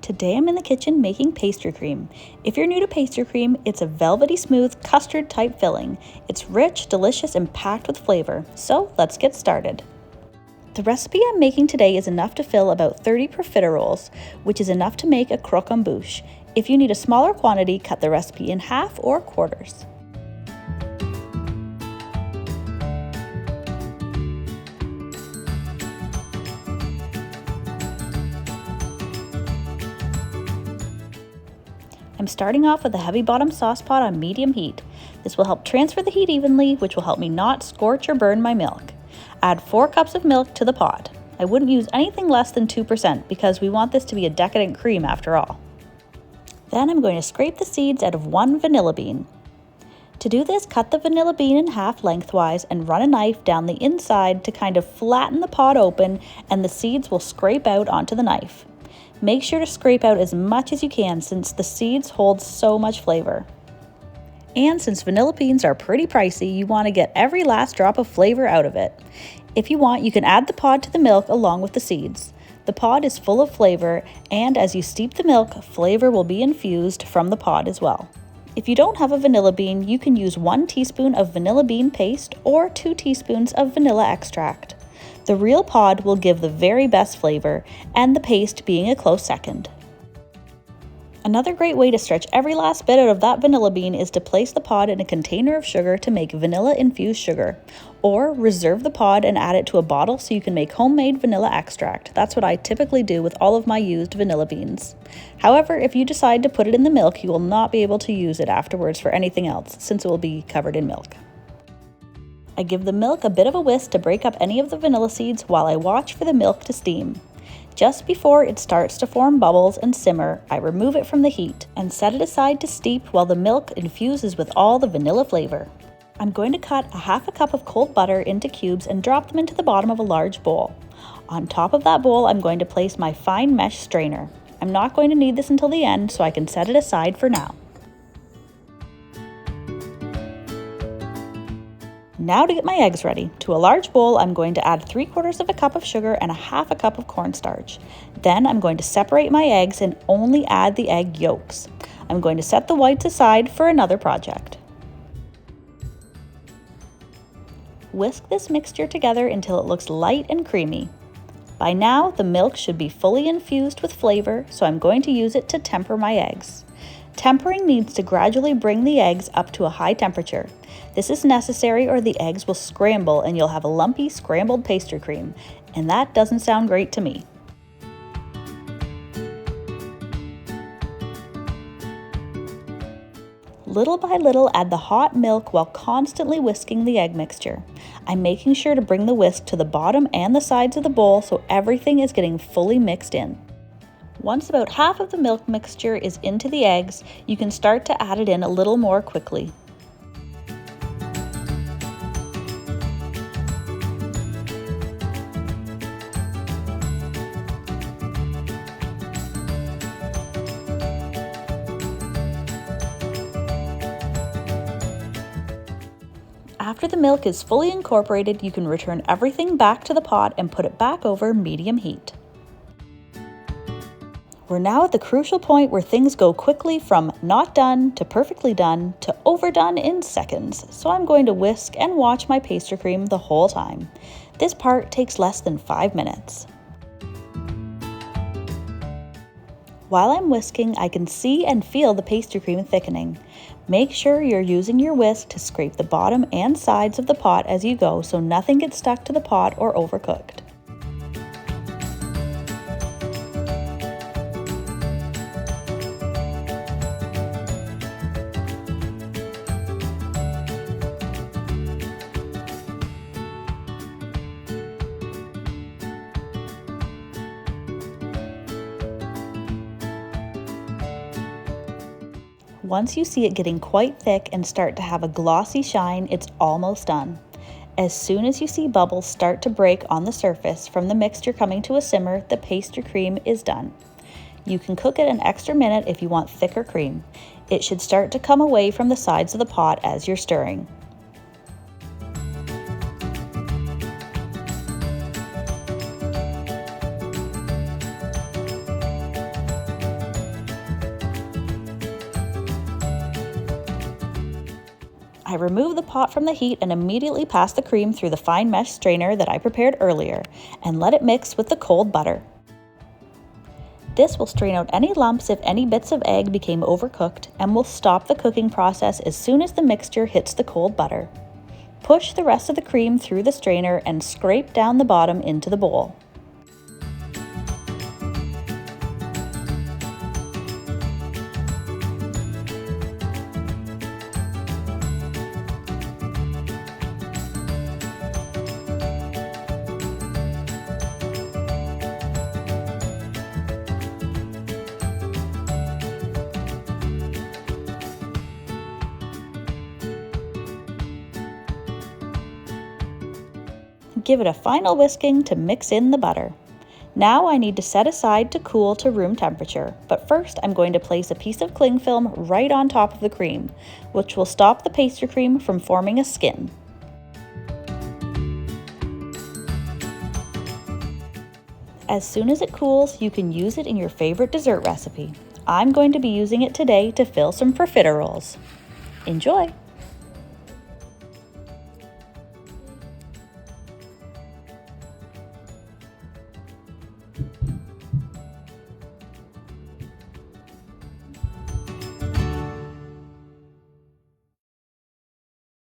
Today I'm in the kitchen making pastry cream. If you're new to pastry cream, it's a velvety smooth custard type filling. It's rich, delicious, and packed with flavor. So let's get started. The recipe I'm making today is enough to fill about 30 profiteroles, which is enough to make a croquembouche. If you need a smaller quantity, cut the recipe in half or quarters. I'm starting off with a heavy bottom sauce pot on medium heat. This will help transfer the heat evenly, which will help me not scorch or burn my milk. Add 4 cups of milk to the pot. I wouldn't use anything less than 2% because we want this to be a decadent cream after all. Then I'm going to scrape the seeds out of 1 vanilla bean. To do this, cut the vanilla bean in half lengthwise and run a knife down the inside to kind of flatten the pod open, and the seeds will scrape out onto the knife. Make sure to scrape out as much as you can since the seeds hold so much flavor. And since vanilla beans are pretty pricey, you want to get every last drop of flavor out of it. If you want, you can add the pod to the milk along with the seeds. The pod is full of flavor, and as you steep the milk, flavor will be infused from the pod as well. If you don't have a vanilla bean, you can use 1 teaspoon of vanilla bean paste or 2 teaspoons of vanilla extract. The real pod will give the very best flavor, and the paste being a close second. Another great way to stretch every last bit out of that vanilla bean is to place the pod in a container of sugar to make vanilla infused sugar, or reserve the pod and add it to a bottle so you can make homemade vanilla extract. That's what I typically do with all of my used vanilla beans. However, if you decide to put it in the milk, you will not be able to use it afterwards for anything else since it will be covered in milk. I give the milk a bit of a whisk to break up any of the vanilla seeds while I watch for the milk to steam. Just before it starts to form bubbles and simmer, I remove it from the heat and set it aside to steep while the milk infuses with all the vanilla flavor. I'm going to cut a half a cup of cold butter into cubes and drop them into the bottom of a large bowl. On top of that bowl, I'm going to place my fine mesh strainer. I'm not going to need this until the end, so I can set it aside for now. Now to get my eggs ready. To a large bowl, I'm going to add 3/4 of a cup of sugar and a half a cup of cornstarch. Then I'm going to separate my eggs and only add the egg yolks. I'm going to set the whites aside for another project. Whisk this mixture together until it looks light and creamy. By now, the milk should be fully infused with flavor, so I'm going to use it to temper my eggs. Tempering needs to gradually bring the eggs up to a high temperature. This is necessary or the eggs will scramble and you'll have a lumpy scrambled pastry cream, and that doesn't sound great to me. Little by little, add the hot milk while constantly whisking the egg mixture. I'm making sure to bring the whisk to the bottom and the sides of the bowl so everything is getting fully mixed in. Once about half of the milk mixture is into the eggs, you can start to add it in a little more quickly. After the milk is fully incorporated, you can return everything back to the pot and put it back over medium heat. We're now at the crucial point where things go quickly from not done to perfectly done to overdone in seconds, so I'm going to whisk and watch my pastry cream the whole time. This part takes less than 5 minutes. While I'm whisking, I can see and feel the pastry cream thickening. Make sure you're using your whisk to scrape the bottom and sides of the pot as you go so nothing gets stuck to the pot or overcooked. Once you see it getting quite thick and start to have a glossy shine, it's almost done. As soon as you see bubbles start to break on the surface from the mixture coming to a simmer, the pastry cream is done. You can cook it an extra minute if you want thicker cream. It should start to come away from the sides of the pot as you're stirring. I remove the pot from the heat and immediately pass the cream through the fine mesh strainer that I prepared earlier and let it mix with the cold butter. This will strain out any lumps if any bits of egg became overcooked and will stop the cooking process as soon as the mixture hits the cold butter. Push the rest of the cream through the strainer and scrape down the bottom into the bowl. Give it a final whisking to mix in the butter. Now I need to set aside to cool to room temperature, but first I'm going to place a piece of cling film right on top of the cream, which will stop the pastry cream from forming a skin. As soon as it cools, you can use it in your favorite dessert recipe. I'm going to be using it today to fill some profiteroles. Enjoy!